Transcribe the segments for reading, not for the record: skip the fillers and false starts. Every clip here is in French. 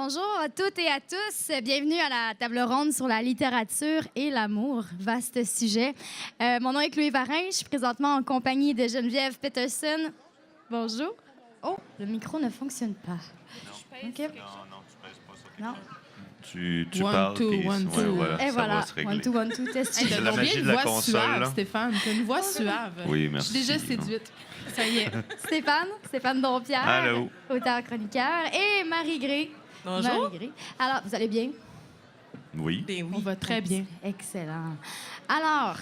Bonjour à toutes et à tous. Bienvenue à la table ronde sur la littérature et l'amour. Vaste sujet. Mon nom est Chloé Varin. Je suis présentement en compagnie de Geneviève Peterson. Bonjour. Oh, le micro ne fonctionne pas. Non. OK. Non, tu pèses pas sur Non. Tu One, parles, two, puis one, two. voilà, Et ça voilà. va se régler. 1, 2, 1, 2, test. Hey, C'est t'as la combien magie de de la voix console, suave, là. Stéphane? T'as une voix suave. Oui, Je merci. suis déjà séduite. Ça y est. Stéphane Dompierre. Allô. Auteur-chroniqueur. Et Marie Gré. Bonjour. Marie Gré. Alors, vous allez bien? Oui. Ben On oui. va très bien. Excellent. Alors,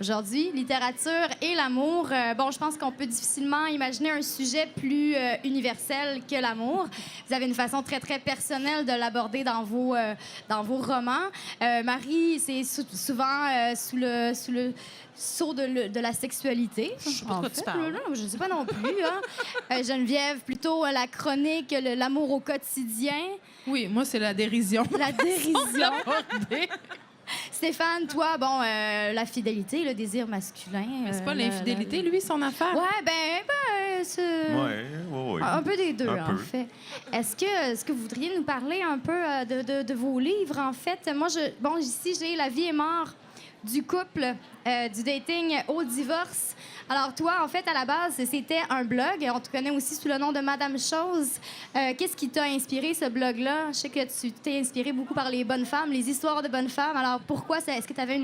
aujourd'hui, littérature et l'amour. Bon, je pense qu'on peut difficilement imaginer un sujet plus universel que l'amour. Vous avez une façon très, très personnelle de l'aborder dans vos romans. Marie, c'est souvent sous le sceau de la sexualité. Je sais pas de quoi tu parles. Là, je ne sais pas non plus. Hein. Geneviève, plutôt la chronique, l'amour au quotidien, Oui, moi, c'est la dérision. la dérision. Abordé. Stéphane, toi, bon, la fidélité, le désir masculin. C'est pas l'infidélité, lui, son affaire? Ouais, c'est Oui. un peu des deux, Un en peu. fait. Est-ce que vous voudriez nous parler un peu de vos livres, en fait? Moi, ici, j'ai La vie est mort du couple, du dating au divorce. Alors, toi, en fait, à la base, c'était un blog. On te connaît aussi sous le nom de Madame Chose. Qu'est-ce qui t'a inspiré, ce blog-là? Je sais que tu t'es inspiré beaucoup par les bonnes femmes, les histoires de bonnes femmes. Alors, pourquoi? Est-ce que tu avais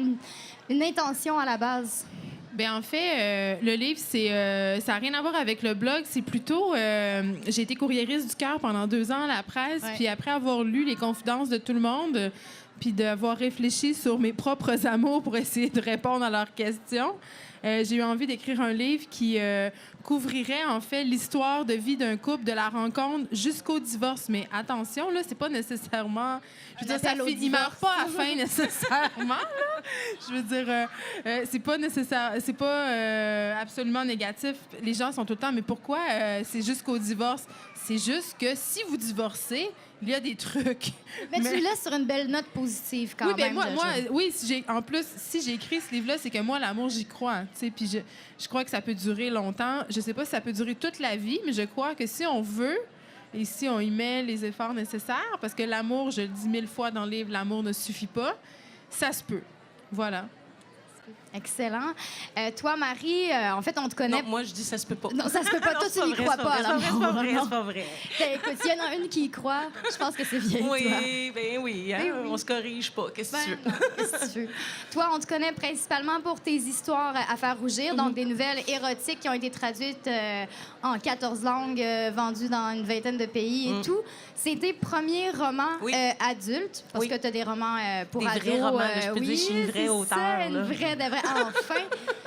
une intention à la base? Bien, en fait, le livre, ça n'a rien à voir avec le blog. C'est plutôt... j'ai été courriériste du cœur pendant 2 ans à la presse. Ouais. Puis après avoir lu les confidences de tout le monde, puis d'avoir réfléchi sur mes propres amours pour essayer de répondre à leurs questions, j'ai eu envie d'écrire un livre qui couvrirait, en fait, l'histoire de vie d'un couple, de la rencontre jusqu'au divorce. Mais attention, là, c'est pas nécessairement... Je veux dire, ça appel au finit, il meurt divorce. pas à la fin nécessairement, là. Je veux dire, c'est pas nécessaire, c'est pas absolument négatif. Les gens sont tout le temps, mais pourquoi c'est jusqu'au divorce? C'est juste que si vous divorcez, il y a des trucs. Mais tu le laisses sur une belle note positive, quand Oui, ben même. oui, en plus, si j'ai écrit ce livre-là, c'est que moi, l'amour, j'y crois. Tu sais, puis je crois que ça peut durer longtemps. Je sais pas si ça peut durer toute la vie, mais je crois que si on veut et si on y met les efforts nécessaires, parce que l'amour, je le dis 1000 fois dans le livre, l'amour ne suffit pas, ça se peut. Voilà. Excellent. Toi, Marie, en fait, on te connaît. Non, moi, je dis ça se peut pas. Non, ça se peut pas. Toi, tu n'y crois pas à l'amour. C'est pas vrai, non? c'est pas vrai. Écoute, s'il y en a une qui y croit, je pense que c'est bien toi. Oui, ben oui, hein, Ben oui. on se corrige pas. Qu'est-ce que tu veux? Non, qu'est-ce que tu veux? Toi, on te connaît principalement pour tes histoires à faire rougir, donc des nouvelles érotiques qui ont été traduites en 14 langues, vendues dans une vingtaine de pays et tout. C'est tes premiers romans Oui. Adultes, parce Oui. que tu as des romans pour Des ados. vrais romans, là, je peux dire, je suis une vraie c'est auteure, ça, une là. vraie de vraie. Enfin!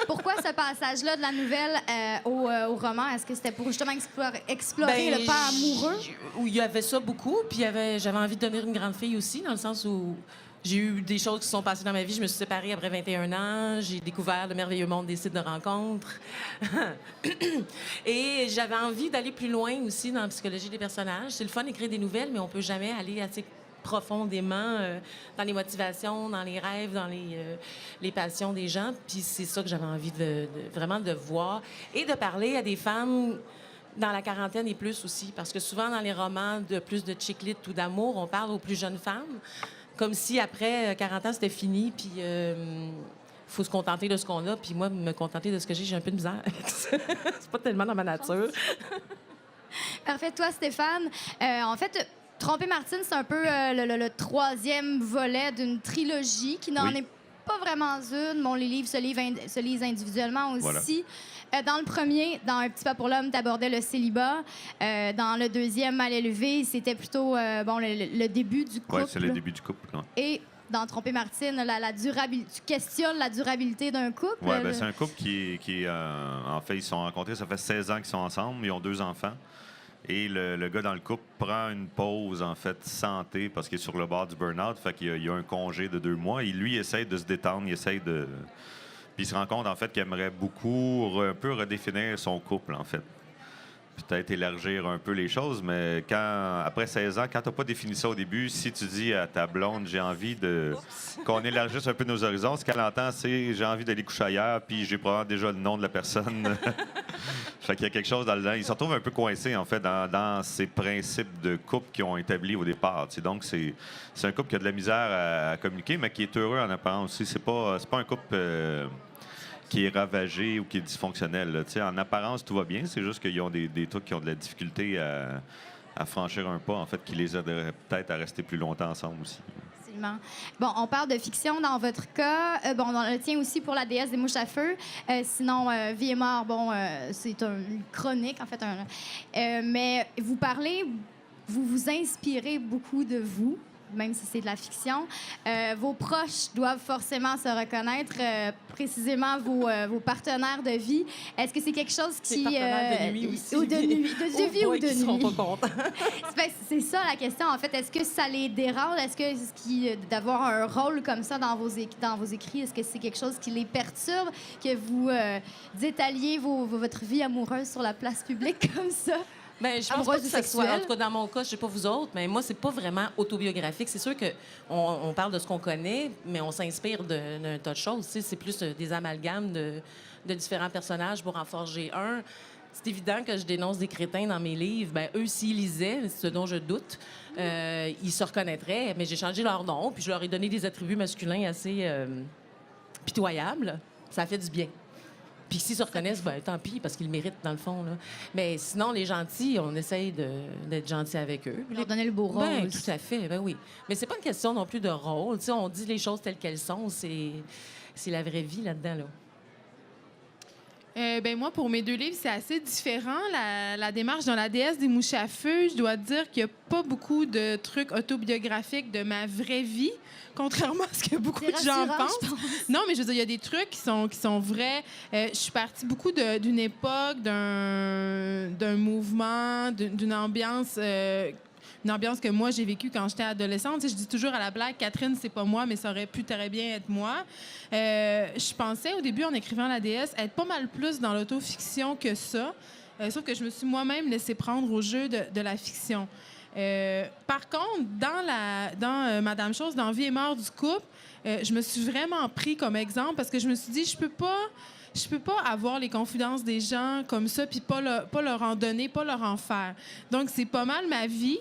Pourquoi ce passage-là de la nouvelle au roman? Est-ce que c'était pour justement explorer le pas amoureux? Où il y avait ça beaucoup, puis j'avais envie de devenir une grande fille aussi, dans le sens où j'ai eu des choses qui se sont passées dans ma vie. Je me suis séparée après 21 ans. J'ai découvert le merveilleux monde des sites de rencontres. Et j'avais envie d'aller plus loin aussi dans la psychologie des personnages. C'est le fun d'écrire des nouvelles, mais on peut jamais aller assez profondément dans les motivations, dans les rêves, dans les passions des gens. Puis c'est ça que j'avais envie vraiment de voir. Et de parler à des femmes dans la quarantaine et plus aussi. Parce que souvent, dans les romans de plus de chick-lit ou d'amour, on parle aux plus jeunes femmes. Comme si après 40 ans, c'était fini, puis faut se contenter de ce qu'on a. Puis moi, me contenter de ce que j'ai un peu de misère. C'est pas tellement dans ma nature. Parfait. Toi, Stéphane, en fait, Tromper Martine, c'est un peu le troisième volet d'une trilogie qui n'en Oui. est pas vraiment une. Bon, les livres se lisent individuellement aussi. Voilà. Dans le premier, dans Un petit pas pour l'homme, tu abordais le célibat. Dans le deuxième, Mal élevé, c'était plutôt le début du couple. Oui, c'est le début du couple. Ouais. Et dans Tromper Martine, la durabilité, tu questionnes la durabilité d'un couple. Ouais, ben, c'est un couple qui en fait, ils se sont rencontrés, ça fait 16 ans qu'ils sont ensemble, ils ont 2 enfants. Et le gars dans le couple prend une pause, en fait, santé, parce qu'il est sur le bord du burn-out. Fait qu'il y a un congé de 2 mois. Et lui, il essaie de se détendre, il essaie de... Puis il se rend compte, en fait, qu'il aimerait beaucoup un peu redéfinir son couple, en fait. Peut-être élargir un peu les choses, mais après 16 ans, quand tu n'as pas défini ça au début, si tu dis à ta blonde, j'ai envie qu'on élargisse un peu nos horizons, ce qu'elle entend, c'est j'ai envie d'aller coucher ailleurs, puis j'ai probablement déjà le nom de la personne. Fait qu'il y a quelque chose là-dedans. Il se retrouve un peu coincé, en fait, dans ces principes de couple qu'ils ont établis au départ. Tu sais. Donc, c'est un couple qui a de la misère à communiquer, mais qui est heureux en apparence aussi. C'est pas un couple qui est ravagé ou qui est dysfonctionnel. Là. Tu sais, en apparence, tout va bien. C'est juste qu'ils ont des trucs qui ont de la difficulté à franchir un pas, en fait, qui les aiderait peut-être à rester plus longtemps ensemble aussi. Absolument. Bon, on parle de fiction dans votre cas. Bon, dans le tien aussi pour la déesse des mouches à feu. Sinon, Vie et mort, bon, c'est une chronique, en fait. Mais vous parlez, vous vous inspirez beaucoup de vous, même si c'est de la fiction. Vos proches doivent forcément se reconnaître, précisément vos partenaires de vie. Est-ce que c'est quelque chose qui... partenaires de nuit aussi. Ou de nuit. De vie ou de Ils nuit? seront pas contents. C'est ça la question, en fait. Est-ce que ça les dérange? Est-ce que d'avoir un rôle comme ça dans vos écrits, est-ce que c'est quelque chose qui les perturbe, que vous détaliez votre vie amoureuse sur la place publique comme ça? Ben, je pense Amoureuse pas que ou ça soit, en sexuelle? tout cas dans mon cas, je sais pas vous autres, mais moi, c'est pas vraiment autobiographique. C'est sûr qu'on parle de ce qu'on connaît, mais on s'inspire d'un tas de choses. Tu sais, c'est plus des amalgames de différents personnages pour en forger un. C'est évident que je dénonce des crétins dans mes livres. Ben, eux, s'ils lisaient, ce dont je doute, ils se reconnaîtraient. Mais j'ai changé leur nom, puis je leur ai donné des attributs masculins assez pitoyables. Ça a fait du bien. Puis s'ils se reconnaissent, ben, tant pis, parce qu'ils le méritent, dans le fond. Là. Mais sinon, les gentils, on essaye d'être gentils avec eux. Leur donner le beau rôle. Ben, tout à fait, ben oui. Mais c'est pas une question non plus de rôle. Tu sais, on dit les choses telles qu'elles sont. C'est la vraie vie là-dedans, là. Ben moi, pour mes 2 livres, c'est assez différent. La démarche dans La déesse des mouches à feu, je dois dire qu'il n'y a pas beaucoup de trucs autobiographiques de ma vraie vie, contrairement à ce que beaucoup de gens pensent. Je pense. Non, mais je veux dire, il y a des trucs qui sont vrais. Je suis partie beaucoup d'une époque, d'un mouvement, d'une ambiance... une ambiance que moi, j'ai vécue quand j'étais adolescente. Tu sais, je dis toujours à la blague, Catherine, c'est pas moi, mais ça aurait pu très bien être moi. Je pensais, au début, en écrivant La déesse, être pas mal plus dans l'autofiction que ça. Sauf que je me suis moi-même laissée prendre au jeu de la fiction. Par contre, dans Madame Chose, dans Vie et mort du couple, je me suis vraiment pris comme exemple parce que je me suis dit, je peux pas avoir les confidences des gens comme ça puis pas leur en donner, pas leur en faire. Donc, c'est pas mal ma vie.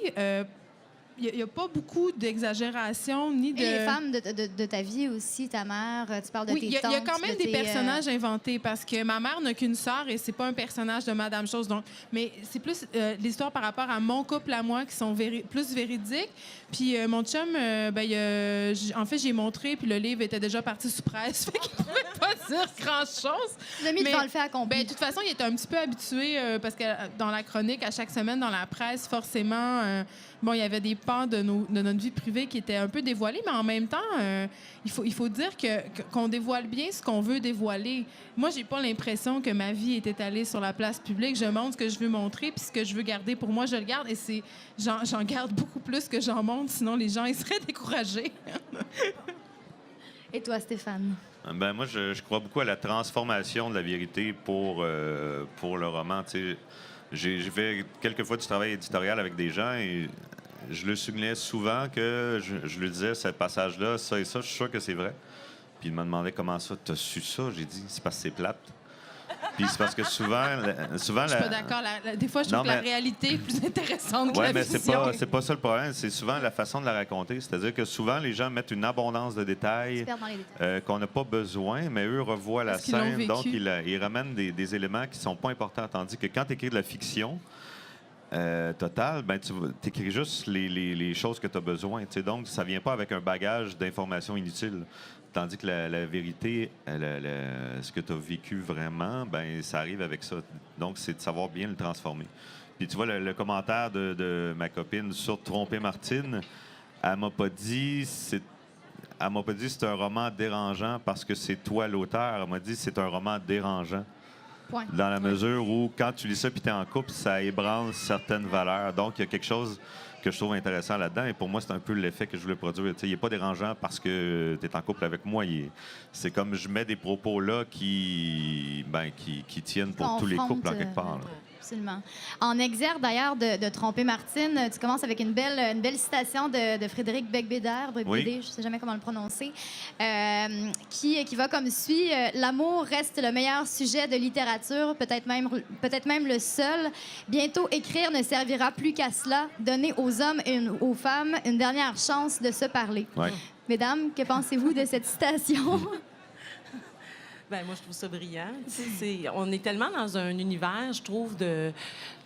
Il n'y a pas beaucoup d'exagération ni de... Et les femmes de ta vie aussi, ta mère, tu parles de Oui, tes il y a tantes. quand même des personnages inventés parce que ma mère n'a qu'une sœur et c'est pas un personnage de Madame Chose. Donc, mais c'est plus l'histoire par rapport à mon couple à moi qui sont plus véridiques. Puis mon chum, en fait, j'ai montré puis le livre était déjà parti sous presse, fait qu'il pouvait pas dire grand-chose. Tu l'as mis devant le fait accompli. De toute façon, il était un petit peu habitué parce que dans la chronique, à chaque semaine dans la presse, forcément, il y avait des pans de notre vie privée qui étaient un peu dévoilés, mais en même temps, il faut dire qu'on dévoile bien ce qu'on veut dévoiler. Moi, j'ai pas l'impression que ma vie est étalée sur la place publique. Je montre ce que je veux montrer, puis ce que je veux garder pour moi, je le garde. Et j'en garde beaucoup plus que j'en montre, sinon les gens ils seraient découragés. Et toi, Stéphane? Ben moi, je crois beaucoup à la transformation de la vérité pour le roman. Tu sais, j'ai fait quelques fois du travail éditorial avec des gens et je le soulignais souvent que je lui disais, ce passage-là, ça et ça, je suis sûr que c'est vrai. Puis il me demandait comment ça, t'as su ça? J'ai dit, c'est parce que c'est plate. Puis c'est parce que souvent Je suis pas d'accord. Des fois, je trouve que la réalité est plus intéressante que la fiction. C'est pas ça le problème. C'est souvent la façon de la raconter. C'est-à-dire que souvent, les gens mettent une abondance de détails Se perdre dans les détails. qu'on n'a pas besoin, mais eux revoient Parce la qu'ils l'ont scène. vécu. Donc, ils ramènent des éléments qui sont pas importants. Tandis que quand tu écris de la fiction totale, ben, tu écris juste les choses que tu as besoin. Tu sais. Donc, ça vient pas avec un bagage d'informations inutiles. Tandis que la vérité, ce que tu as vécu vraiment, ben ça arrive avec ça. Donc, c'est de savoir bien le transformer. Puis tu vois, le commentaire de ma copine sur Tromper Martine, elle m'a pas dit c'est un roman dérangeant parce que c'est toi l'auteur. Elle m'a dit c'est un roman dérangeant. Point. Dans la mesure où, quand tu lis ça puis tu es en couple, ça ébranle certaines valeurs. Donc, il y a quelque chose que je trouve intéressant là-dedans. Et pour moi, c'est un peu l'effet que je voulais produire. Il n'est pas dérangeant parce que tu es en couple avec moi. C'est comme je mets des propos là qui tiennent pour tous les couples en quelque part. Là. Absolument. En exergue, d'ailleurs, de tromper Martine, tu commences avec une belle citation de Frédéric Becbédère, Oui. je ne sais jamais comment le prononcer, qui va comme suit. L'amour reste le meilleur sujet de littérature, peut-être même le seul. Bientôt, écrire ne servira plus qu'à cela, donner aux hommes et aux femmes une dernière chance de se parler. Ouais. Mesdames, que pensez-vous de cette citation? Ben, moi, je trouve ça brillant. On est tellement dans un univers, je trouve, de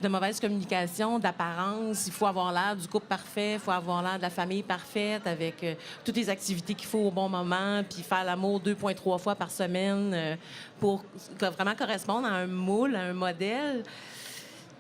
mauvaise communication, d'apparence. Il faut avoir l'air du couple parfait, il faut avoir l'air de la famille parfaite avec toutes les activités qu'il faut au bon moment, puis faire l'amour 2,3 fois par semaine pour vraiment correspondre à un moule, à un modèle.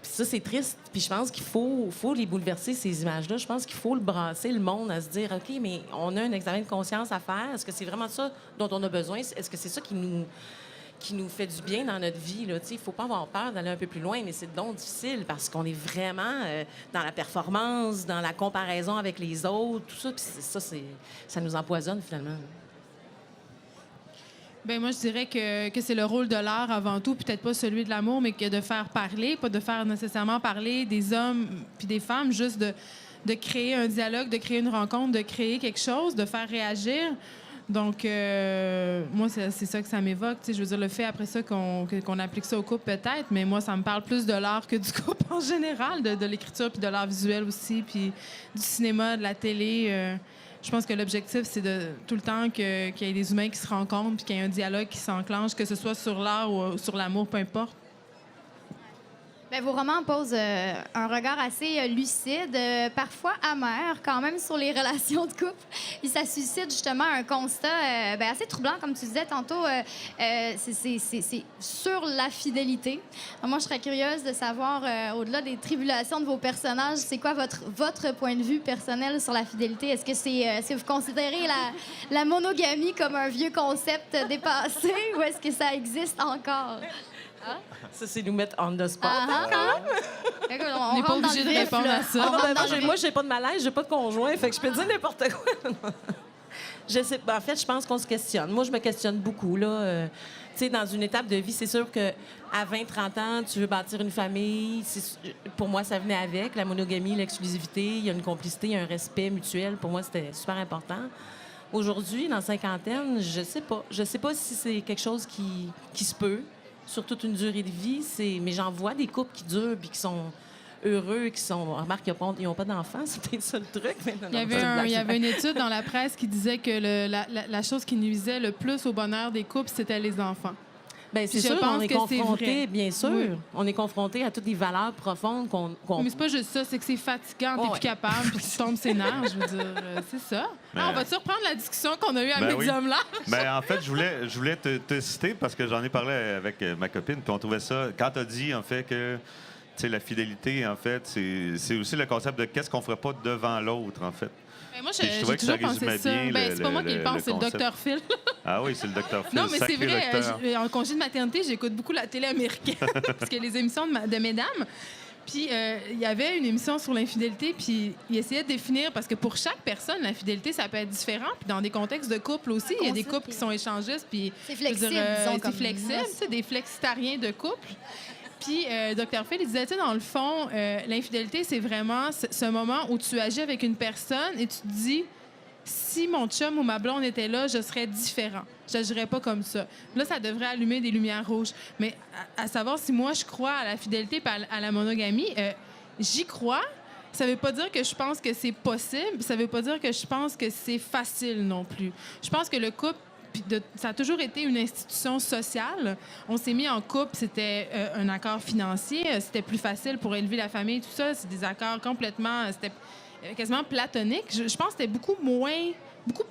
Puis ça, c'est triste. Puis je pense qu'il faut les bouleverser, ces images-là. Je pense qu'il faut le brasser, le monde, à se dire, OK, mais on a un examen de conscience à faire. Est-ce que c'est vraiment ça dont on a besoin? Est-ce que c'est ça qui nous fait du bien dans notre vie? Il ne faut pas avoir peur d'aller un peu plus loin, mais c'est donc difficile parce qu'on est vraiment dans la performance, dans la comparaison avec les autres, tout ça. Puis ça nous empoisonne, finalement. Ben moi, je dirais que c'est le rôle de l'art avant tout, peut-être pas celui de l'amour, mais que de faire parler, pas de faire nécessairement parler des hommes puis des femmes, juste de créer un dialogue, de créer une rencontre, de créer quelque chose, de faire réagir. Donc, moi, c'est ça que ça m'évoque. Je veux dire, le fait après ça qu'on applique ça au couple, peut-être, mais moi, ça me parle plus de l'art que du couple en général, de l'écriture, puis de l'art visuel aussi, puis du cinéma, de la télé. Je pense que l'objectif, c'est de tout le temps qu'il y ait des humains qui se rencontrent puis qu'il y ait un dialogue qui s'enclenche, que ce soit sur l'art ou sur l'amour, peu importe. Bien, vos romans posent un regard assez lucide, parfois amer quand même sur les relations de couple. Et ça suscite justement un constat assez troublant, comme tu disais tantôt, c'est sur la fidélité. Alors, moi, je serais curieuse de savoir, au-delà des tribulations de vos personnages, c'est quoi votre point de vue personnel sur la fidélité? Est-ce que vous considérez la monogamie comme un vieux concept dépassé ou est-ce que ça existe encore? Hein? Ça, c'est nous mettre on the spot. On n'est pas obligé de répondre à ça. Moi, j'ai pas de malaise, j'ai pas de conjoint, fait que je peux dire n'importe quoi. Je sais pas. En fait, je pense qu'on se questionne. Moi, je me questionne beaucoup, là. Tu sais, dans une étape de vie, c'est sûr que à 20-30 ans, tu veux bâtir une famille. Pour moi, ça venait avec la monogamie, l'exclusivité. Il y a une complicité, il y a un respect mutuel. Pour moi, c'était super important. Aujourd'hui, dans la cinquantaine, je sais pas. Je sais pas si c'est quelque chose qui se peut sur toute une durée de vie. Mais j'en vois des couples qui durent puis qui sont heureux, qui sont... Remarque, ils n'ont pas d'enfants, c'est peut-être ça le truc. Mais non, il y avait une étude dans la presse qui disait que la chose qui nuisait le plus au bonheur des couples, c'était les enfants. Bien, c'est sûr, on est confronté, bien sûr. Oui. On est confronté à toutes les valeurs profondes qu'on... Mais c'est pas juste ça, c'est que c'est fatigant, t'es plus capable, puis tu tombes ses nerfs, je veux dire, c'est ça. On va-tu reprendre la discussion qu'on a eue à Medium Large? Ben, en fait, je voulais te citer parce que j'en ai parlé avec ma copine, puis on trouvait ça... Quand t'as dit, en fait, que la fidélité, en fait, c'est aussi le concept de qu'est-ce qu'on ferait pas devant l'autre, en fait. Moi, j'ai toujours pensé ça. C'est pas moi qui le pense, c'est le Dr. Phil. Ah oui, c'est le Dr. Phil. Non, mais c'est vrai. En congé de maternité, j'écoute beaucoup la télé américaine parce qu'il y a les émissions de mesdames. Puis il y avait une émission sur l'infidélité, puis il essayait de définir, parce que pour chaque personne, l'infidélité, ça peut être différent. Puis dans des contextes de couple aussi, il y a des couples qui sont échangistes. Puis c'est flexible, c'est flexible, des flexitariens de couple. Puis, Dr. Phil, il disait, tu sais, dans le fond, l'infidélité, c'est vraiment ce moment où tu agis avec une personne et tu te dis, si mon chum ou ma blonde était là, je serais différent. Je n'agirais pas comme ça. Là, ça devrait allumer des lumières rouges. Mais à savoir si moi, je crois à la fidélité et à la monogamie, j'y crois. Ça ne veut pas dire que je pense que c'est possible. Ça ne veut pas dire que je pense que c'est facile non plus. Je pense que le couple, ça a toujours été une institution sociale. On s'est mis en couple, c'était un accord financier, c'était plus facile pour élever la famille, tout ça. C'est des accords complètement... C'était quasiment platonique. Je pense que c'était beaucoup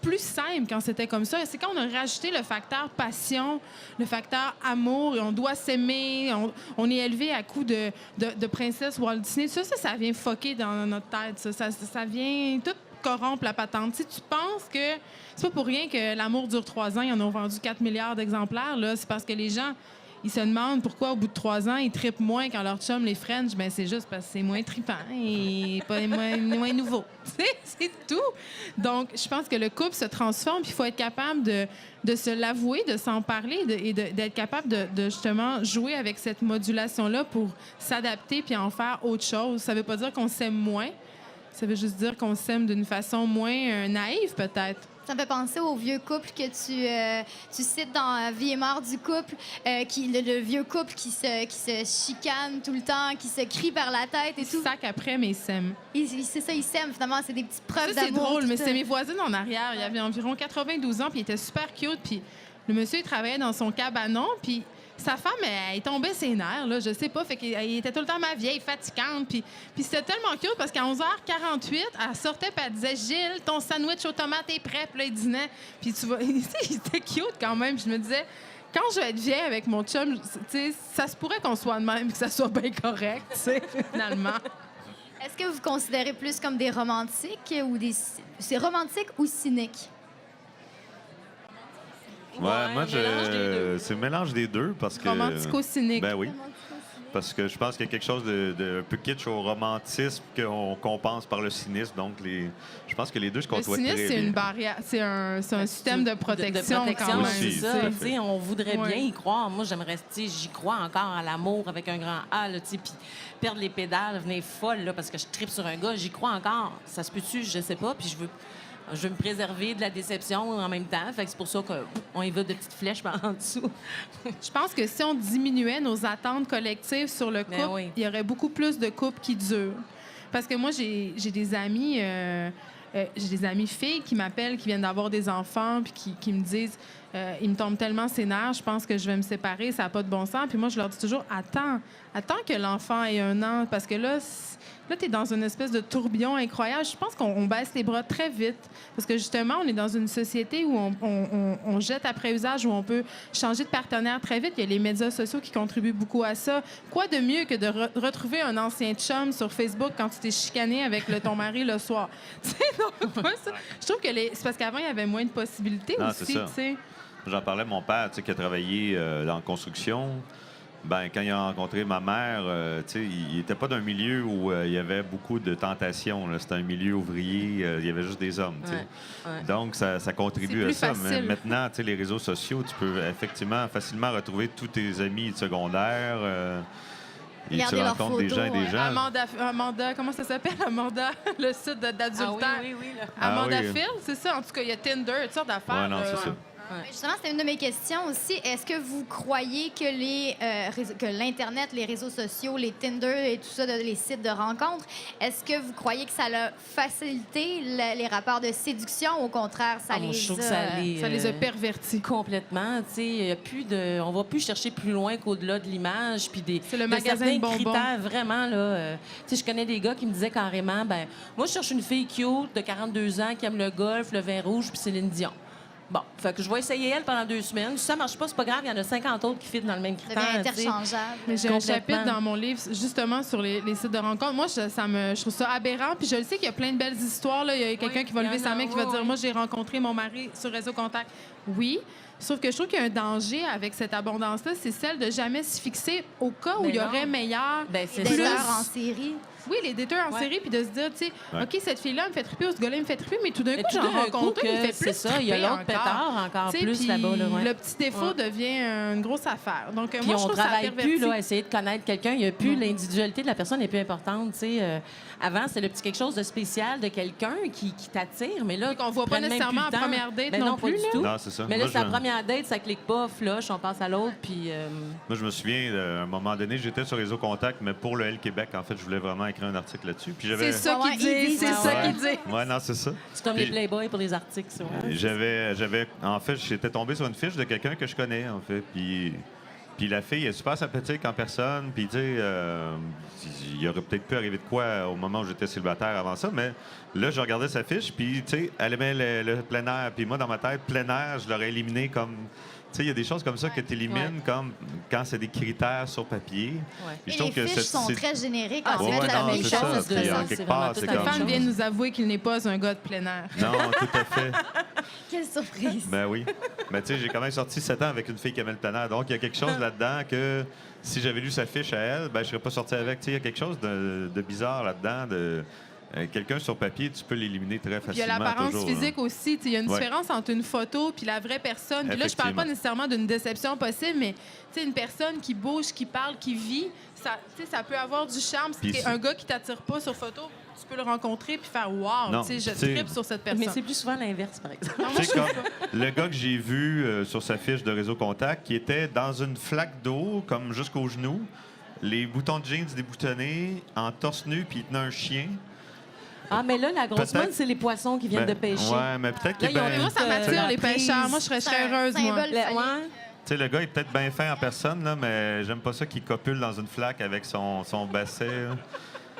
plus simple quand c'était comme ça. C'est quand on a rajouté le facteur passion, le facteur amour, et on doit s'aimer, on est élevé à coups de princesse Walt Disney. Ça vient fucker dans notre tête. Ça vient tout corrompre la patente. Tu penses que c'est pas pour rien que l'amour dure 3 ans, ils en ont vendu 4 milliards d'exemplaires. Là. C'est parce que les gens, ils se demandent pourquoi, au bout de 3 ans, ils trippent moins quand leur chum les French. Ben c'est juste parce que c'est moins trippant et pas moins nouveau. C'est tout. Donc, je pense que le couple se transforme, puis il faut être capable de se l'avouer, de s'en parler et d'être capable de justement jouer avec cette modulation-là pour s'adapter puis en faire autre chose. Ça veut pas dire qu'on s'aime moins. Ça veut juste dire qu'on s'aime d'une façon moins naïve, peut-être. Ça me fait penser au vieux couple que tu cites dans Vie et mort du couple, le vieux couple qui se chicane tout le temps, qui se crie par la tête et tout. Sac après, mais ils s'aiment. C'est ça, ils s'aiment. Finalement, c'est des petites preuves Ça, c'est d'amour. drôle, mais tout c'est mes voisines en arrière. Il avait environ 92 ans, puis il était super cute. Puis le monsieur, il travaillait dans son cabanon, puis sa femme, elle est tombée ses nerfs, là, je sais pas. Fait qu'il était tout le temps ma vieille, fatigante. Puis c'était tellement cute parce qu'à 11h48, elle sortait et elle disait « Gilles, ton sandwich aux tomates est prêt. » Puis là, il dînait. Puis tu vois, il était cute quand même. Puis je me disais, quand je vais être vieille avec mon chum, ça se pourrait qu'on soit de même et que ça soit bien correct, finalement. Est-ce que vous vous considérez plus comme des romantiques ou des... C'est romantique ou cynique? Ouais, moi, mélange des deux. c'est le mélange des deux parce que. Romantico-cynique. Ben oui. Parce que je pense qu'il y a quelque chose de un peu kitsch au romantisme qu'on compense par le cynisme. Donc, je pense que les deux se Le côtoient très cynisme, c'est bien. une barrière, c'est un système de protection, de quand même. Aussi, c'est tout à ça. fait. Tu sais, on voudrait Ouais. bien y croire. Moi, j'aimerais, j'y crois encore à l'amour avec un grand A, là, tu sais, puis perdre les pédales, venir folle, là, parce que je tripe sur un gars, j'y crois encore. Ça se peut-tu? Je sais pas, puis je veux me préserver de la déception en même temps. Fait que c'est pour ça qu'on y va de petites flèches par en dessous. Je pense que si on diminuait nos attentes collectives sur le couple, Ben oui. il y aurait beaucoup plus de couples qui durent. Parce que moi, j'ai des amis, filles qui m'appellent, qui viennent d'avoir des enfants, puis qui me disent, ils me tombent tellement ses nerfs, je pense que je vais me séparer, ça n'a pas de bon sens. Puis moi, je leur dis toujours, attends que l'enfant ait 1 an, parce que là, tu es dans une espèce de tourbillon incroyable. Je pense qu'on baisse les bras très vite, parce que justement, on est dans une société où on jette après usage, où on peut changer de partenaire très vite. Il y a les médias sociaux qui contribuent beaucoup à ça. Quoi de mieux que de retrouver un ancien chum sur Facebook quand tu t'es chicané avec ton mari le soir? Tu sais, non, moi, ça, je trouve que c'est parce qu'avant, il y avait moins de possibilités Non, aussi, c'est ça. tu sais. J'en parlais à mon père, tu sais, qui a travaillé dans la construction. Ben, quand il a rencontré ma mère, tu sais, il n'était pas d'un milieu où il y avait beaucoup de tentations. Là. C'était un milieu ouvrier, il y avait juste des hommes. Tu sais. Ouais. Donc, ça contribue à C'est ça. plus Mais facile. maintenant, tu sais, les réseaux sociaux, tu peux effectivement facilement retrouver tous tes amis de secondaire. Et tu Regardez leurs rencontres des gens et photos, des gens. Amanda, comment ça s'appelle? Amanda, le site d'adultère. Ah oui, là. Amanda oui. Phil, c'est ça? En tout cas, il y a Tinder, toutes sortes d'affaires. Ouais, non, là. c'est ça. Mais justement, c'était une de mes questions aussi. Est-ce que vous croyez que que l'Internet, les réseaux sociaux, les Tinder et tout ça, les sites de rencontres, est-ce que vous croyez que ça a facilité les rapports de séduction? Au contraire, ça Je trouve que les Ça les a pervertis. complètement. Tu sais, il y a plus on va plus chercher plus loin qu'au-delà de l'image, puis C'est le de magasin certains de bonbons. critères vraiment là. Tu sais, je connais des gars qui me disaient carrément, ben moi je cherche une fille cute de 42 ans qui aime le golf, le vin rouge, puis Céline Dion. Bon, fait que je vais essayer elle pendant 2 semaines. Si ça marche pas, c'est pas grave, il y en a 50 autres qui fit dans le même devient critère. tu sais. interchangeable. Mais j'ai un Complètement. chapitre dans mon livre justement sur les sites de rencontres. Moi, je trouve ça aberrant. Puis je le sais qu'il y a plein de belles histoires. Là. Il y a quelqu'un Oui, qui va il y lever en sa a, main qui va oui, dire oui. Moi, j'ai rencontré mon mari sur Réseau Contact. Oui. Sauf que je trouve qu'il y a un danger avec cette abondance-là, c'est celle de jamais se fixer au cas où Mais il y non. aurait meilleur. Ben, c'est Des ça. heures en série. Oui, les déteurs en Ouais. série, puis de se dire, tu sais, Ouais. OK, cette fille-là me fait triper ou ce gars-là me fait triper, mais tout d'un Mais coup, tout j'en d'un coup rencontre une qui que me fait plus c'est ça, il y a triper l'autre pétard encore Tu sais, plus puis là-bas. Là, ouais. le petit défaut devient une grosse affaire. Donc, Puis moi, je on trouve ça travaille plus perverti. là, à essayer de connaître quelqu'un. Il y a plus l'individualité de la personne n'est plus importante. Tu sais, avant, c'est le petit quelque chose de spécial de quelqu'un qui t'attire, mais là, Qu'on voit pas prennent même nécessairement plus le en temps. première date Ben non pas plus, du là. tout. Non, c'est ça. Mais là, Moi, c'est la je- première date, ça clique pas, flush, on passe à l'autre, puis Moi, je me souviens, à un moment donné, j'étais sur Réseau Contact, mais pour le L Québec, en fait, je voulais vraiment écrire un article là-dessus. Puis j'avais. C'est ça Ouais, qu'il il dit, dit c'est ça. ça Ouais. qu'il dit. Ouais, non, c'est ça. c'est comme Puis- les Playboys pour les articles. Ça, ouais. En fait, j'étais tombé sur une fiche de quelqu'un que je connais, en fait. Puis la fille est super sympathique en personne. Puis, tu sais, il aurait peut-être pu arriver de quoi au moment où j'étais célibataire avant ça. Mais là, je regardais sa fiche, puis, tu sais, elle aimait le plein air. Puis moi, dans ma tête, plein air, je l'aurais éliminé comme sais, il y a des choses comme ça que tu élimines, comme quand c'est des critères sur papier. Ouais. Puis Et les fiches sont très génériques. Ah, en c'est fait, tout la la même fiche, c'est ça. chose. c'est Puis, ça. en quelque C'est part, vraiment c'est tout la même comme- Stéphane vient de nous avouer qu'il n'est pas un gars de plein air. Non, tout à fait. Quelle surprise. Ben oui. Mais tu sais, j'ai quand même sorti 7 ans avec une fille qui aimait le plein air. Donc, il y a quelque chose là-dedans que si j'avais lu sa fiche à elle, ben je serais pas sorti avec. Tu sais, il y a quelque chose de bizarre là-dedans. Quelqu'un sur papier, tu peux l'éliminer très Puis il y a facilement. l'apparence toujours, là. physique aussi. Il y a une Ouais. différence entre une photo puis la vraie personne. Puis là, je parle pas Effectivement. nécessairement d'une déception possible, mais une personne qui bouge, qui parle, qui vit, ça peut avoir du charme. Puis C'est c'est- un gars qui t'attire pas sur photo, tu peux le rencontrer puis faire « wow, Non, tu sais, je tu sais- tripe sur cette personne ». Mais c'est plus souvent l'inverse, par exemple. Non, moi, Tu je sais, trouve comme pas. le gars que j'ai vu sur sa fiche de réseau contact, qui était dans une flaque d'eau, comme jusqu'aux genoux, les boutons de jeans déboutonnés, en torse nu, puis il tenait un chien. Ah, mais là, la grosse Peut-être- mode, c'est les poissons qui viennent Ben, de pêcher. Ouais, mais peut-être qu'il Là, est ils ont bien- Moi, ça m'attire, la les prise. pêcheurs. Moi, je serais C'est un heureuse, moi. symbole. Ouais. Tu sais, le gars est peut-être bien fin en personne, là, mais j'aime pas ça qu'il copule dans une flaque avec son basset. là.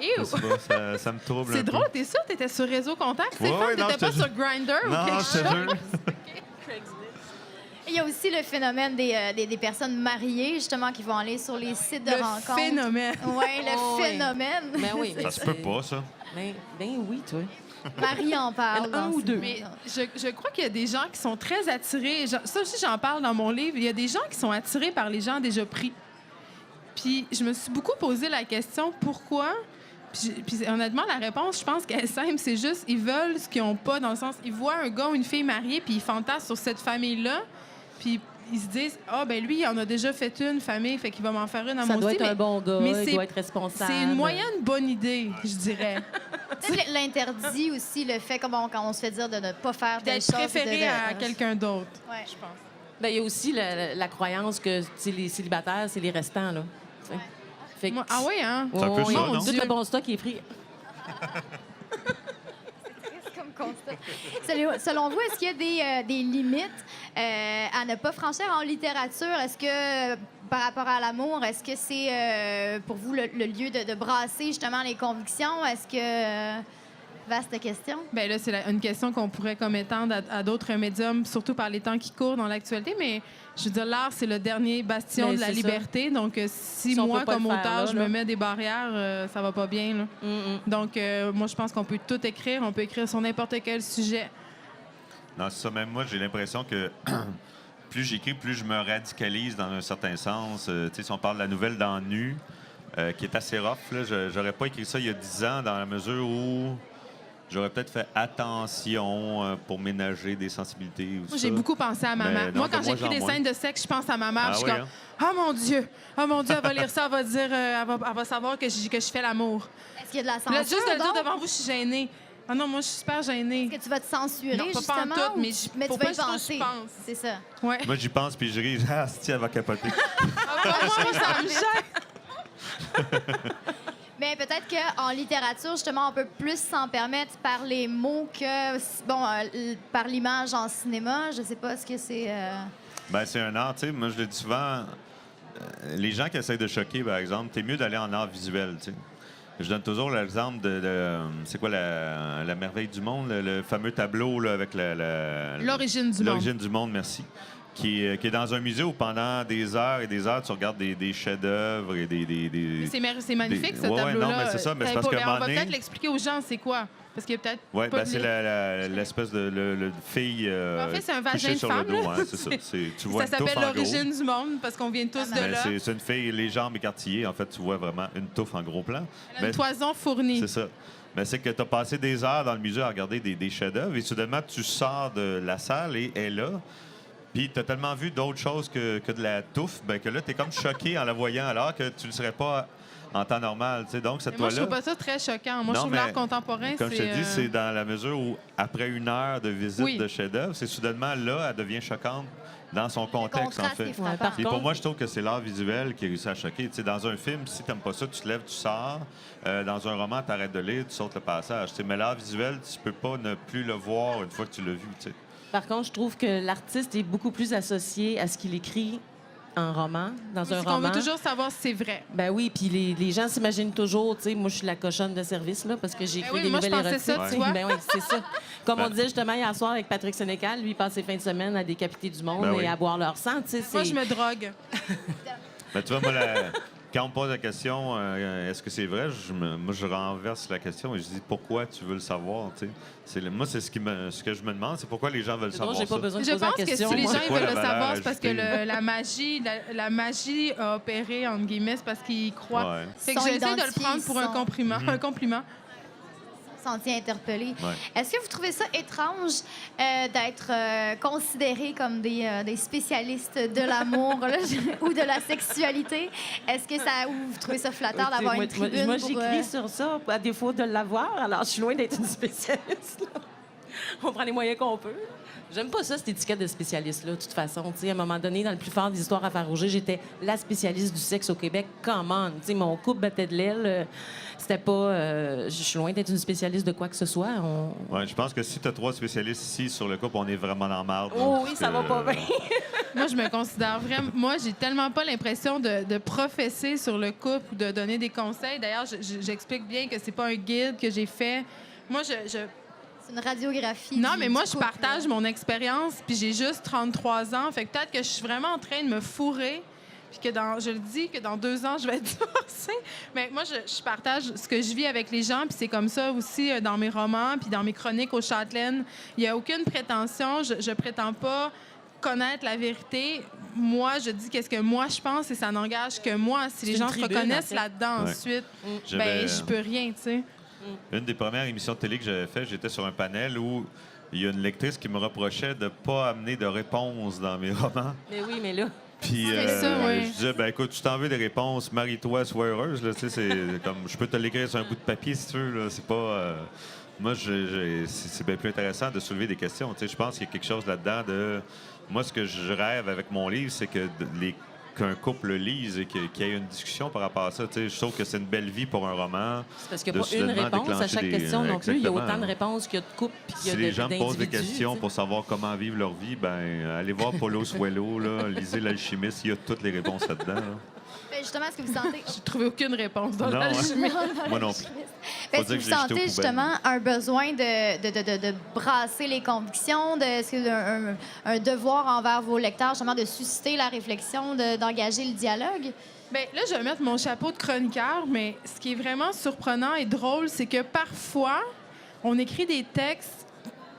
Je Ew! sais pas, ça me trouble un C'est peu. drôle, t'es sûr? T'étais sur Réseau Contact? Ouais, Stéphane, ouais, non, t'étais je pas te sur jure. Grindr ou Non, quelque je te chose? jure. Il y a aussi le phénomène des personnes mariées, justement, qui vont aller sur les sites de Le rencontres. phénomène. Oui, le Oh, oui. phénomène. Ben oui. Ça se peut pas, ça. Ben oui, toi. Marie en parle. Un dans ou ses- deux. Mais je crois qu'il y a des gens qui sont très attirés. Ça aussi, j'en parle dans mon livre. Il y a des gens qui sont attirés par les gens déjà pris. Puis je me suis beaucoup posé la question pourquoi. Puis honnêtement, la réponse, je pense qu'elle est simple. C'est juste, ils veulent ce qu'ils n'ont pas, dans le sens, ils voient un gars ou une fille mariée, puis ils fantasment sur cette famille-là. Puis ils se disent, ah, ben lui, il en a déjà fait une famille, fait qu'il va m'en faire une à Ça moi doit aussi. être un bon gars, mais il c'est- doit être responsable. C'est une moyenne bonne idée, je dirais. Tu sais, l'interdit aussi, le fait quand on se fait dire de ne pas faire telle D'être chose. préféré à quelqu'un d'autre, Ouais. je pense. Ben, il y a aussi la croyance que tu sais, les célibataires, c'est les restants, là. Tu sais. Fait que- Moi- ah oui, hein? C'est un peu oui, ça, tout non? le bon stock est pris. C'est comme constat. Selon vous, est-ce qu'il y a des limites à ne pas franchir en littérature? Est-ce que, par rapport à l'amour, est-ce que c'est pour vous le lieu de brasser justement les convictions? Est-ce que... vaste question. Bien là, c'est une question qu'on pourrait comme étendre à d'autres médiums, surtout par les temps qui courent dans l'actualité, mais je veux dire, l'art, c'est le dernier bastion Ben, de la c'est ça. liberté. Donc, si Si on moi, peut pas comme le faire, auteur, là, je là. me mets des barrières, ça va pas bien. Là. Donc, moi, je pense qu'on peut tout écrire. On peut écrire sur n'importe quel sujet. Non, c'est ça. Même moi, j'ai l'impression que plus j'écris, plus je me radicalise dans un certain sens. Tu sais, si on parle de la nouvelle dans Nu, qui est assez rough, là, j'aurais pas écrit ça il y a 10 ans, dans la mesure où j'aurais peut-être fait attention pour ménager des sensibilités. Ou Moi, ça. j'ai beaucoup pensé à ma Mais mère. non, Moi, quand ben, moi, j'écris des j'en scènes de sexe, je pense à ma mère. Ah je suis oui, comme, hein? oh mon Dieu, elle va lire ça, elle va dire, elle va savoir que je fais l'amour. Est-ce qu'il y a de la Puis là, censure? juste de le dire donc? devant vous, je suis gênée. Ah non, moi, je suis super gênée. Est-ce que tu vas te censurer, Non, pas justement? pantoute, ou mais tu faut vas pas y que je penser. pense. C'est ça. Ouais. Moi, j'y pense, puis je ris. Ah, si, elle va capoter. Moi, ça me gêne. Mais peut-être qu'en littérature, justement, on peut plus s'en permettre par les mots que, par l'image en cinéma. Je sais pas, est-ce que c'est... Ben, c'est un art, tu sais. Moi, je le dis souvent. Les gens qui essayent de choquer, par exemple, t'es mieux d'aller en art visuel, tu sais. Je donne toujours l'exemple de c'est quoi la merveille du monde, le fameux tableau là, avec L'origine du monde. l'origine du monde, merci. Qui est dans un musée où pendant des heures et des heures, tu regardes des chefs-d'œuvre et des... C'est magnifique, ce Ouais, ouais, tableau-là. non, mais c'est ça, mais c'est parce qu'à un On moment va donné- peut-être l'expliquer aux gens, c'est quoi. Parce qu'il y a peut-être Oui, pas ben, de c'est livre. l'espèce de fille En fait, c'est un vagin couchée de sur femme, le dos. là. Hein, c'est ça. Tu vois Ça une touffe s'appelle en gros. l'origine du monde parce qu'on vient tous de Mais là. c'est une fille, les jambes écartillées. En fait, tu vois vraiment une touffe en gros plan. Elle a Mais une toison fournie. c'est ça. Mais c'est que tu as passé des heures dans le musée à regarder des chefs-d'œuvre et soudainement, tu sors de la salle et elle est là. Puis tu as tellement vu d'autres choses que de la touffe ben, que là, tu es comme choqué en la voyant alors que tu ne le serais pas en temps normal. Tu sais. Donc, cette Mais moi, je toile-là. trouve pas ça très choquant. Moi, je Non, trouve mais l'art contemporain, Comme je te dis, euh, c'est dans la mesure où, après une heure de visite Oui. de chef-d'œuvre, c'est soudainement là, elle devient choquante dans son contexte, en contraste fait. est frappant. par Et pour contre- moi, je trouve que c'est l'art visuel qui réussit à choquer. Tu sais, dans un film, si tu n'aimes pas ça, tu te lèves, tu sors. Dans un roman, tu arrêtes de lire, tu sautes le passage. Tu sais, mais l'art visuel, tu peux pas ne plus le voir une fois que tu l'as vu. Tu sais. Par contre, je trouve que l'artiste est beaucoup plus associé à ce qu'il écrit en roman, dans un C'est qu'on roman. veut toujours savoir si c'est vrai. Ben oui, puis les gens s'imaginent toujours, tu sais, moi, je suis la cochonne de service, là, parce que j'ai écrit oui, des moi, je nouvelles pensais érotiques. ça, tu vois. Ben oui, c'est ça. Comme on disait justement hier soir avec Patrick Sénécal, lui, il passe ses fins de semaine à décapiter du monde Ben oui. et à boire leur sang, tu sais. Moi, c'est- je me drogue. Ben, tu vois, moi, quand on me pose la question, est-ce que c'est vrai, moi, je renverse la question et je dis pourquoi tu veux le savoir. Tu sais. Moi, c'est ce que je me demande, c'est pourquoi les gens veulent C'est savoir drôle, j'ai pas ça. besoin de Je poser la pense que question. si les moi. gens C'est ils quoi veulent la le savoir, valeur c'est parce que ajoutée? la magie a opéré, entre guillemets, c'est parce qu'ils y croient. Ouais. Fait que Sont j'essaie de le identifiés, prendre pour un sont- compliment. Mhm. Un compliment. Senti interpellé. Ouais. Est-ce que vous trouvez ça étrange d'être considérés comme des spécialistes de l'amour là, ou de la sexualité? Est-ce que ça, ou vous trouvez ça flatteur d'avoir une tribune Moi, pour, j'écris sur ça, à défaut de l'avoir, alors je suis loin d'être une spécialiste. Là. On prend les moyens qu'on peut. J'aime pas ça, cette étiquette de spécialiste-là, de toute façon. Tu sais, à un moment donné, dans le plus fort des histoires à faire rouger, j'étais la spécialiste du sexe au Québec. Come on! Tu sais, mon couple battait de l'aile. C'était pas... je suis loin d'être une spécialiste de quoi que ce soit. Ouais, je pense que si tu as 3 spécialistes ici sur le couple, on est vraiment dans la marde. là, Oh parce oui, ça va que- pas bien. Moi, je me considère vraiment. Moi, j'ai tellement pas l'impression de professer sur le couple ou de donner des conseils. D'ailleurs, j'explique bien que c'est pas un guide que j'ai fait. Moi, c'est une radiographie? Non, du- mais moi, du je couple, partage là. mon expérience, puis j'ai juste 33 ans. Fait que peut-être que je suis vraiment en train de me fourrer, puis que je le dis que dans 2 ans, je vais être divorcée. Mais moi, je partage ce que je vis avec les gens, puis c'est comme ça aussi dans mes romans, puis dans mes chroniques au Châtelaine. Il n'y a aucune prétention. Je prétends pas connaître la vérité. Moi, je dis qu'est-ce que moi je pense et ça n'engage que moi. Si les une gens se tribune, reconnaissent en fait. là-dedans Ouais. ensuite, J'avais- ben je peux rien, tu sais. Une des premières émissions de télé que j'avais fait, j'étais sur un panel où il y a une lectrice qui me reprochait de ne pas amener de réponses dans mes romans. Mais oui, mais là... Puis C'est ça, oui. je disais, ben écoute, tu t'en veux des réponses, marie-toi, sois heureuse. Là, tu sais, c'est comme, je peux te l'écrire sur un bout de papier si tu veux. Là, c'est pas. Moi, c'est bien plus intéressant de soulever des questions. Tu sais, je pense qu'il y a quelque chose là-dedans de. Moi, ce que je rêve avec mon livre, c'est que qu'un couple le lise et qu'il y ait une discussion par rapport à ça. Tu sais, je trouve que c'est une belle vie pour un roman. C'est parce qu'il n'y a de pas une soudainement réponse à déclencher chaque des- question non plus. Il y a autant Exactement. de réponses qu'il y a de couples puis qu'il y a Si les gens me posent des d'individus, questions tu sais. pour savoir comment vivre leur vie, ben allez voir Paulo Suelo, là, lisez l'alchimiste, il y a toutes les réponses là-dedans. là. Ben, justement, est-ce que vous sentez... J'ai trouvé aucune réponse dans Non, hein. l'alchimie. Moi non plus. Ben, Faut est-ce dire que que vous je l'ai jeté aux sentez poubelles. justement un besoin de brasser les convictions, est-ce que un devoir envers vos lecteurs, justement, de susciter la réflexion, d'engager le dialogue? Bien, là, je vais mettre mon chapeau de chroniqueur, mais ce qui est vraiment surprenant et drôle, c'est que parfois, on écrit des textes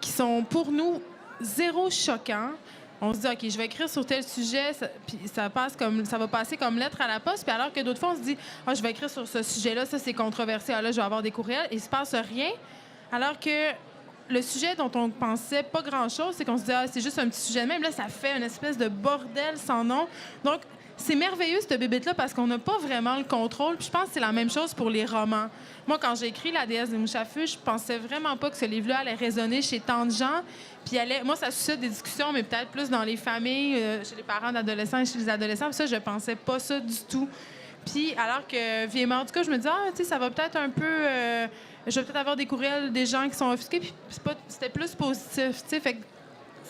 qui sont pour nous zéro choquants. On se dit, OK, je vais écrire sur tel sujet, puis ça va passer comme lettre à la poste, puis alors que d'autres fois, on se dit, ah, je vais écrire sur ce sujet-là, ça, c'est controversé, ah, là, je vais avoir des courriels, et il se passe rien. Alors que le sujet dont on pensait pas grand-chose, c'est qu'on se dit, ah, c'est juste un petit sujet de même. Là, ça fait une espèce de bordel sans nom. Donc, c'est merveilleux, cette bébête-là, parce qu'on n'a pas vraiment le contrôle. Puis je pense que c'est la même chose pour les romans. Moi, quand j'ai écrit La déesse des mouches à feu, je pensais vraiment pas que ce livre-là allait résonner chez tant de gens. Puis moi, ça suscite des discussions, mais peut-être plus dans les familles, chez les parents d'adolescents et chez les adolescents. Puis ça, je pensais pas ça du tout. Puis alors que Vie est mort, du coup, je me dis, ah, tu sais, ça va peut-être un peu... je vais peut-être avoir des courriels des gens qui sont offusqués. Puis c'était plus positif, tu sais. Fait que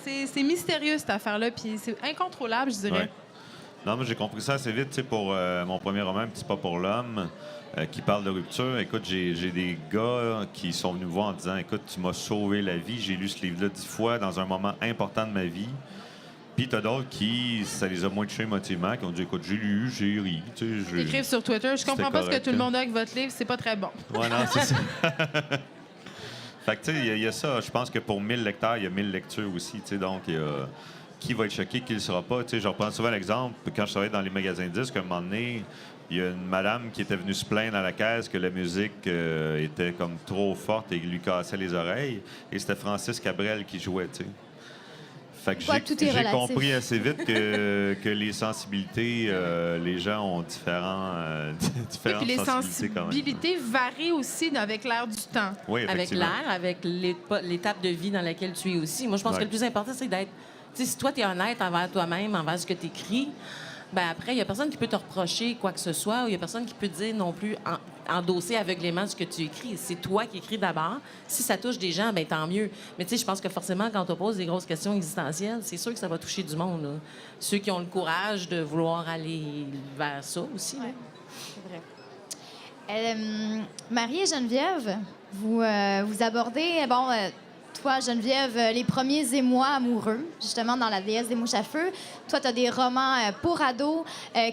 c'est mystérieux, cette affaire-là. Puis c'est incontrôlable, je dirais. Ouais. Non, mais j'ai compris ça assez vite, tu sais, pour mon premier roman, Petit pas pour l'homme, qui parle de rupture. Écoute, j'ai des gars qui sont venus me voir en disant, écoute, tu m'as sauvé la vie, j'ai lu ce livre-là 10 fois dans un moment important de ma vie. Puis t'as d'autres qui, ça les a moins touchés émotivement, qui ont dit, écoute, j'ai lu, j'ai ri. Tu sais, Écrivent sur Twitter, je comprends pas ce que correct, tout le hein. monde a avec votre livre, c'est pas très bon. Ouais, non, c'est ça. Fait que, tu sais, il y a ça. Je pense que pour 1000 lecteurs, il y a 1000 lectures aussi, tu sais. Donc, il y a qui va être choqué, qui ne le sera pas. Tu sais, je reprends souvent l'exemple. Quand je travaillais dans les magasins de disques, à un moment donné, il y a une madame qui était venue se plaindre à la caisse que la musique était comme trop forte et lui cassait les oreilles. Et c'était Francis Cabrel qui jouait, tu sais. Fait que Quoi, tout est j'ai relatif. compris assez vite que les sensibilités, les gens ont Et différentes puis les sensibilités quand même. sensibilités varient aussi avec l'air du temps. Oui, Avec effectivement. l'air, avec l'étape de vie dans laquelle tu es aussi. Moi, je pense Ouais. que le plus important, c'est d'être... Tu sais, si toi, tu es honnête envers toi-même, envers ce que tu écris, ben après, il n'y a personne qui peut te reprocher quoi que ce soit, ou il n'y a personne qui peut te dire non plus endosser aveuglément ce que tu écris. C'est toi qui écris d'abord. Si ça touche des gens, ben tant mieux. Mais tu sais, je pense que forcément, quand on pose des grosses questions existentielles, c'est sûr que ça va toucher du monde, là. Ceux qui ont le courage de vouloir aller vers ça aussi, là. C'est vrai. Marie et Geneviève, vous abordez, toi, Geneviève, les premiers émois amoureux, justement, dans La déesse des mouches à feu. Toi, tu as des romans pour ados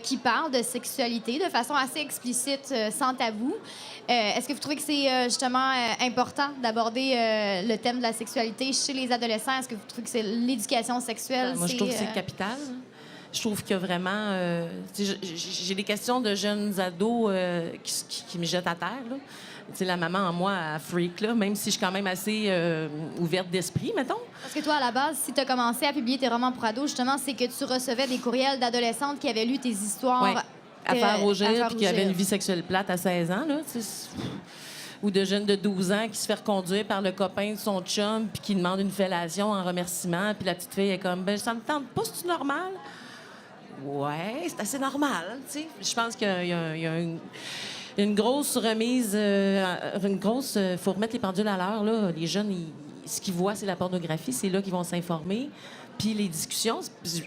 qui parlent de sexualité de façon assez explicite, sans tabou. Est-ce que vous trouvez que c'est justement important d'aborder le thème de la sexualité chez les adolescents? Est-ce que vous trouvez que c'est l'éducation sexuelle? Moi, je trouve que c'est capital. Je trouve qu'il y a vraiment... j'ai des questions de jeunes ados qui me jettent à terre, là. Tu sais, la maman en moi, elle freak, là, même si je suis quand même assez ouverte d'esprit, mettons. Parce que toi, à la base, si tu as commencé à publier tes romans pour ados, justement, c'est que tu recevais des courriels d'adolescentes qui avaient lu tes histoires. Oui, à faire rougir, à faire puis qui avaient rougir. une vie sexuelle plate à 16 ans, là, tu sais. Ou de jeunes de 12 ans qui se fait reconduire par le copain de son chum puis qui demande une fellation en remerciement. Puis la petite fille est comme, ben ça me tente pas, c'est-tu normal? Ouais, c'est assez normal, tu sais. Je pense qu'il y a une grosse remise, faut remettre les pendules à l'heure, là. Les jeunes, ce qu'ils voient, c'est la pornographie, c'est là qu'ils vont s'informer. Puis les discussions,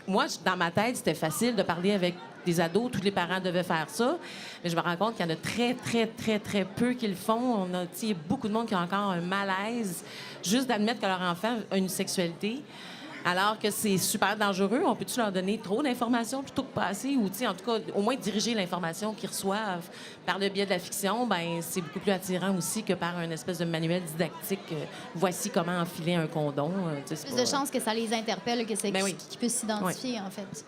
moi, dans ma tête, c'était facile de parler avec des ados, tous les parents devaient faire ça. Mais je me rends compte qu'il y en a très, très, très, très peu qui le font. Il y a beaucoup de monde qui a encore un malaise juste d'admettre que leur enfant a une sexualité. Alors que c'est super dangereux, on peut-tu leur donner trop d'informations plutôt que pas assez? Ou, en tout cas, au moins diriger l'information qu'ils reçoivent par le biais de la fiction, ben c'est beaucoup plus attirant aussi que par un espèce de manuel didactique. Voici comment enfiler un condom. Plus de chances que ça les interpelle, que c'est oui. qu'ils puissent s'identifier, en fait.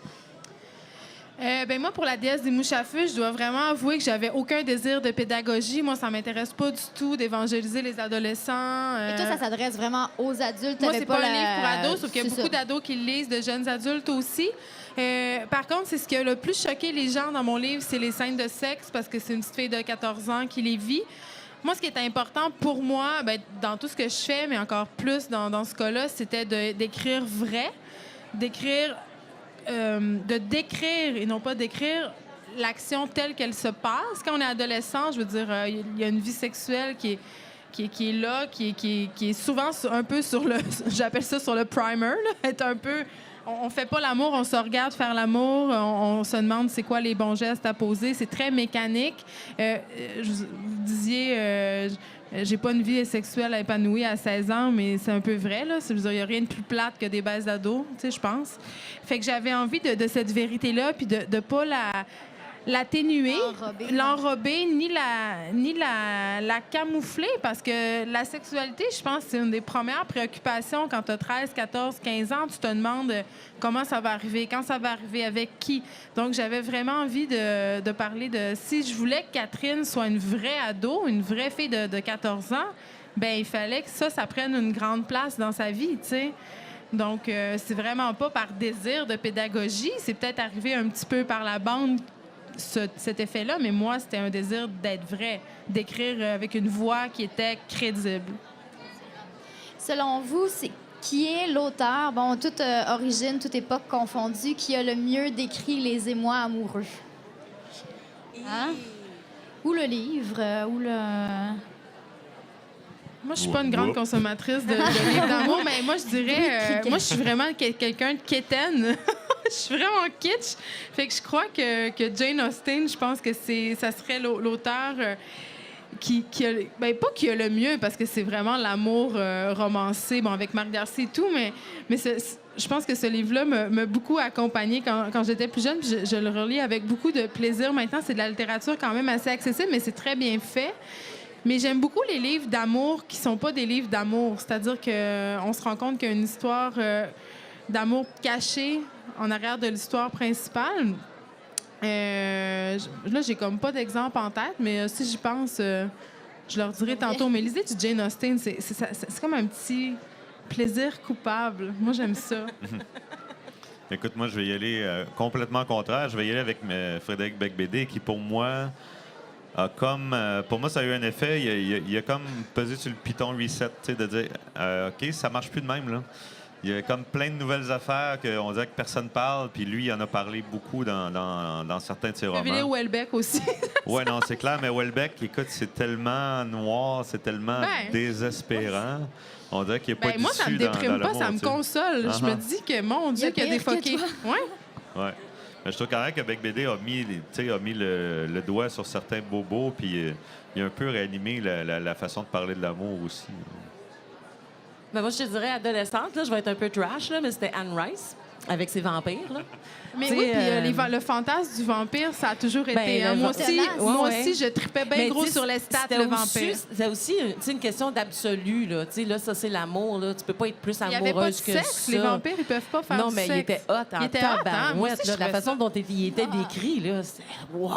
Moi, pour La déesse des mouches à feu, je dois vraiment avouer que j'avais aucun désir de pédagogie. Moi, ça m'intéresse pas du tout d'évangéliser les adolescents. Et toi, ça s'adresse vraiment aux adultes. Moi, T'avais c'est pas un livre pour ados, sauf qu'il y a C'est beaucoup ça. d'ados qui le lisent, de jeunes adultes aussi. Par contre, c'est ce qui a le plus choqué les gens dans mon livre, c'est les scènes de sexe, parce que c'est une petite fille de 14 ans qui les vit. Moi, ce qui est important pour moi, dans tout ce que je fais, mais encore plus dans ce cas-là, c'était d'écrire vrai, de décrire et non pas d'écrire l'action telle qu'elle se passe. Quand on est adolescent, je veux dire, il y a une vie sexuelle qui est là, qui est souvent un peu sur le... J'appelle ça sur le primer, là, être un peu... On fait pas l'amour, on se regarde faire l'amour, on se demande c'est quoi les bons gestes à poser. C'est très mécanique. Vous disiez... j'ai pas une vie sexuelle épanouie à 16 ans, mais c'est un peu vrai, là. Il n'y a rien de plus plate que des baises d'ados, tu sais, je pense. Fait que j'avais envie de cette vérité-là, puis de pas l'atténuer, l'enrober, ni la camoufler, parce que la sexualité, je pense, c'est une des premières préoccupations quand tu as 13, 14, 15 ans. Tu te demandes comment ça va arriver, quand ça va arriver, avec qui. Donc, j'avais vraiment envie de parler de... Si je voulais que Catherine soit une vraie ado, une vraie fille de 14 ans, ben il fallait que ça prenne une grande place dans sa vie, tu sais. Donc, c'est vraiment pas par désir de pédagogie. C'est peut-être arrivé un petit peu par la bande, cet effet-là, mais moi, c'était un désir d'être vrai, d'écrire avec une voix qui était crédible. Selon vous, qui est l'auteur, toute origine, toute époque confondue, qui a le mieux décrit les émois amoureux? Hein? Ou le livre, ou le... Moi, je suis pas une grande consommatrice de livres d'amour, mais moi, je dirais... moi, je suis vraiment quelqu'un de quétaine. Je suis vraiment kitsch. Fait que je crois que Jane Austen, je pense que ça serait l'auteur qui a... pas qui a le mieux, parce que c'est vraiment l'amour romancé, avec Marc Darcy et tout, mais je pense que ce livre-là m'a beaucoup accompagnée quand j'étais plus jeune, puis je le relis avec beaucoup de plaisir. Maintenant, c'est de la littérature quand même assez accessible, mais c'est très bien fait. Mais j'aime beaucoup les livres d'amour qui sont pas des livres d'amour. C'est-à-dire qu'on se rend compte qu'il y a une histoire d'amour cachée en arrière de l'histoire principale. Là, j'ai comme pas d'exemple en tête, mais si j'y pense, je leur dirai tantôt. Mais l'idée du Jane Austen, c'est comme un petit plaisir coupable. Moi, j'aime ça. Écoute, moi, je vais y aller complètement contraire. Je vais y aller avec Frédéric Beigbeder, qui, pour moi... pour moi, ça a eu un effet. Il a comme pesé sur le piton reset, de dire OK, ça marche plus de même, là. Il y a comme plein de nouvelles affaires qu'on dirait que personne parle, puis lui, il en a parlé beaucoup dans certains de ses Je vais romans. lire Houellebecq aussi. Oui, non, c'est clair, mais Houellebecq, écoute, c'est tellement noir, c'est tellement désespérant. On dirait qu'il n'y a pas Moi, ça me déprime pas, ça me console. Je me dis que, mon Dieu, qu'il y a des fuckés. Ouais. Mais je trouve quand même que Bec BD a mis le doigt sur certains bobos, puis il a un peu réanimé la façon de parler de l'amour aussi. Ben moi, je te dirais adolescente, là, je vais être un peu trash, là, mais c'était Anne Rice avec ses vampires. Là. Mais T'sais, oui, puis le fantasme du vampire, ça a toujours été. le Moi va- aussi, je tripais bien Mais gros t'sais, sur les stats, c'était le vampire. C'était aussi une question d'absolu. Là. Là, ça, c'est l'amour. Là. Tu peux pas être plus Il n'y avait pas de amoureuse que sexe. ça. Les vampires, ils peuvent pas faire Non, du mais sexe. il était hot en Il était hot, hein? Moi tabarouette, aussi, là. je La trouvais façon dont il était décrit, là, c'était « Wow!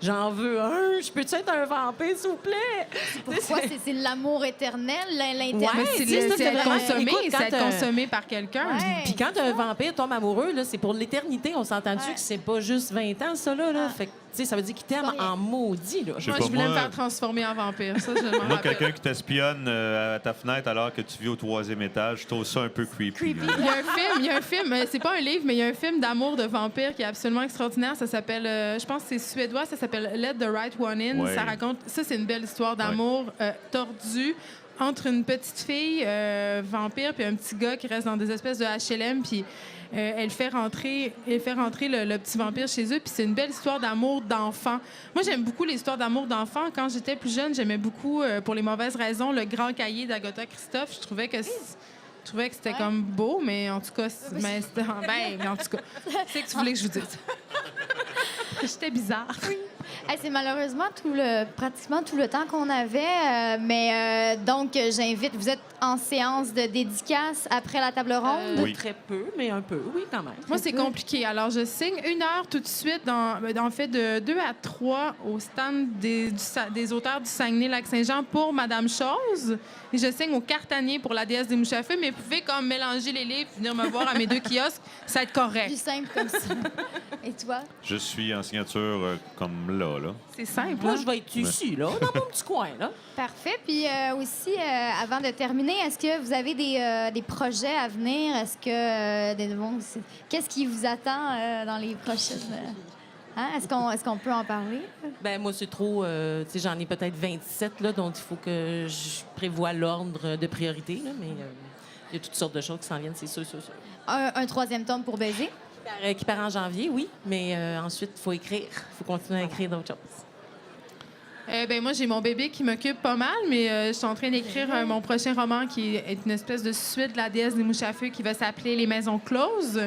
J'en veux un! Je peux-tu être un vampire, s'il vous plaît? » Pourquoi c'est l'amour éternel, l'interne? Ouais, Mais tu sais, ça, c'est être vraiment- consommé, écoute, c'est quand être consommé par quelqu'un. Ouais. Puis quand un vampire tombe amoureux, là, c'est pour l'éternité. On s'entend-tu que c'est pas juste 20 ans, ça, là? Ah. Fait que, tu sais, ça veut dire qu'il t'aime C'est pas rien. en maudit, là. Je sais Moi, pas, je voulais me moi- faire transformer en vampire. Ça, je m'en Moi, rappelle. quelqu'un qui t'espionne à ta fenêtre alors que tu vis au 3e étage, je trouve ça un peu creepy. là. Il y a un film, c'est pas un livre, mais il y a un film d'amour de vampire qui est absolument extraordinaire. Ça s'appelle, je pense que c'est suédois, ça s'appelle Let the Right One In. Ouais. Ça raconte, ça c'est une belle histoire d'amour tordue entre une petite fille vampire puis un petit gars qui reste dans des espèces de HLM, puis elle fait rentrer le petit vampire chez eux, puis c'est une belle histoire d'amour d'enfant. Moi, j'aime beaucoup les histoires d'amour d'enfant. Quand j'étais plus jeune, j'aimais beaucoup, pour les mauvaises raisons, Le Grand Cahier d'Agatha Christophe. Je trouvais que c'était Ouais. comme beau, mais en tout cas, mais en tout cas, c'est que tu voulais que je vous dise. J'étais bizarre. Hey, c'est malheureusement pratiquement tout le temps qu'on avait. Mais donc, j'invite. Vous êtes en séance de dédicace après la table ronde? Oui. Très peu, mais un peu, oui, quand même. Moi, c'est compliqué. Alors, je signe 1 heure tout de suite, en fait, de 2 à 3 au stand des auteurs du Saguenay-Lac-Saint-Jean pour Madame Chose. Et je signe au Cartanier pour La déesse des mouches à feu, mais vous pouvez comme mélanger les livres, venir me voir à mes 2 kiosques, ça va être correct. Plus simple comme ça. Et toi? Je suis en signature comme là. C'est simple. Moi, hein? je vais être ici, là, dans mon petit coin, là. Parfait. Puis aussi, avant de terminer, est-ce que vous avez des projets à venir? Est-ce que qu'est-ce qui vous attend dans les prochaines? Hein? Est-ce qu'on peut en parler? Ben moi, c'est trop... tu sais, j'en ai peut-être 27, là, donc il faut que je prévoie l'ordre de priorité, là, mais il y a toutes sortes de choses qui s'en viennent, c'est sûr. Un 3e tome pour baiser? Qui part en janvier, oui, mais ensuite, il faut écrire. Il faut continuer à écrire d'autres choses. Moi, j'ai mon bébé qui m'occupe pas mal, mais je suis en train d'écrire mon prochain roman qui est une espèce de suite de La déesse des mouches à feu qui va s'appeler Les maisons closes.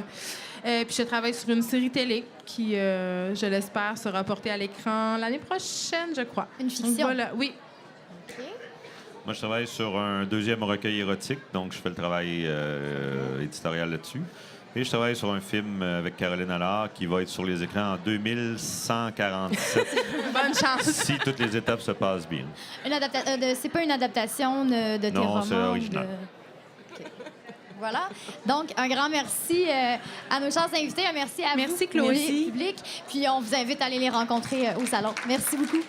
Puis je travaille sur une série télé qui, je l'espère, sera portée à l'écran l'année prochaine, je crois. Une fiction? Donc, voilà, oui. Moi, je travaille sur un 2e recueil érotique, donc je fais le travail éditorial là-dessus. Et je travaille sur un film avec Caroline Allard qui va être sur les écrans en 2147, Bonne chance. si toutes les étapes se passent bien. C'est pas une adaptation de tes Non, romans? c'est original. OK. Voilà. Donc, un grand merci à nos chers invités. Un merci à Merci, vous, Chloé. public. Puis, on vous invite à aller les rencontrer au salon. Merci beaucoup.